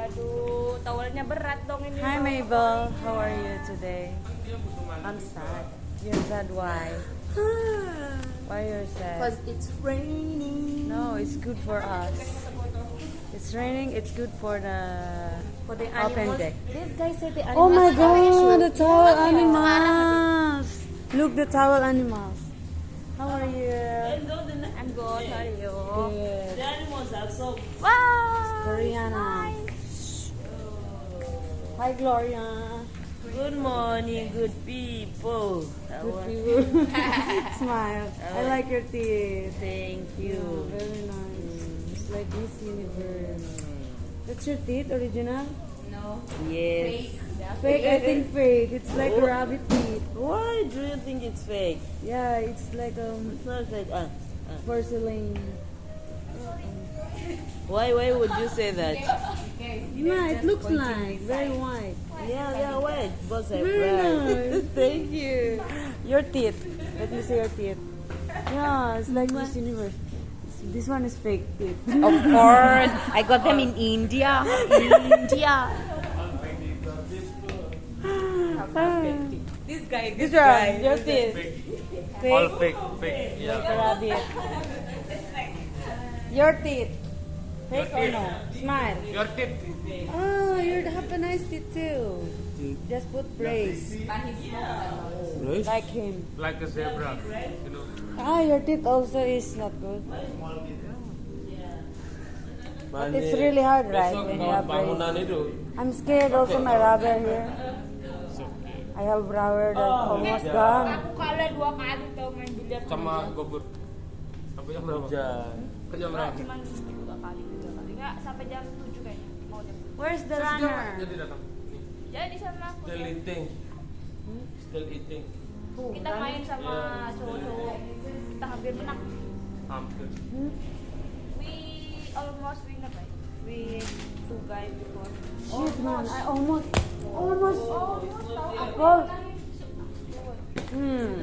Waduh, towelnya berat dong ini. Hi Mabel, how are you today? I'm sad. You're sad, why? Why you're sad? Because it's raining. No, it's good for us. It's raining, it's good for the open deck. This guy said the Oh animals my are god, the towel Yeah. animals! Look, the towel animals. How are you? I'm good, how are you? Good. The animals are so Wow! Koreana. Hi Gloria. good morning, good people. Good people. Smile. I like your teeth. Thank Yeah, you. very nice. It's like Miss Universe. That's your teeth, original? No. Yes. Fake, I think fake. It's like Oh. rabbit teeth. Why do you think it's fake? Yeah, it's like It's not fake. porcelain. Why would you say that? Yeah, it looks like very white. Yeah, wait. Boss, I'm Very right. nice. Thank you. Your teeth. Let me see your teeth. Yeah, it's like Miss Universe. This one is fake teeth. Of course, I got them in India. India. This guy, This one, your teeth. All Fake. fake, yeah. Like a rabbit. Your teeth. Fake or no? Smile. Your teeth. Oh, you have a nice teeth too. Just put brace. Like him. Like a zebra, you know. Ah, your teeth also is not good. But it's really hard, right? Besok When you kalau have brace. bangunan itu. I'm scared also my rubber here. I have rubber that almost gone. Aku kalah 2 kali tau main biliar. Sama gobur. Sampai jam berapa? Ke jam berapa? Cuman 2 kali, 3 kali. Enggak, sampai jam 7 kayaknya. Mau jam 7. Where's the runner? Jadi datang. Nih. Jadi sama aku. Still eating. Still eating. Kita main sama cowok-cowok. Kita hampir menang. Hampir. We almost win apa ya? We 2 guys before. Shit man, I almost Almost tahu Goal. aku. Hmm.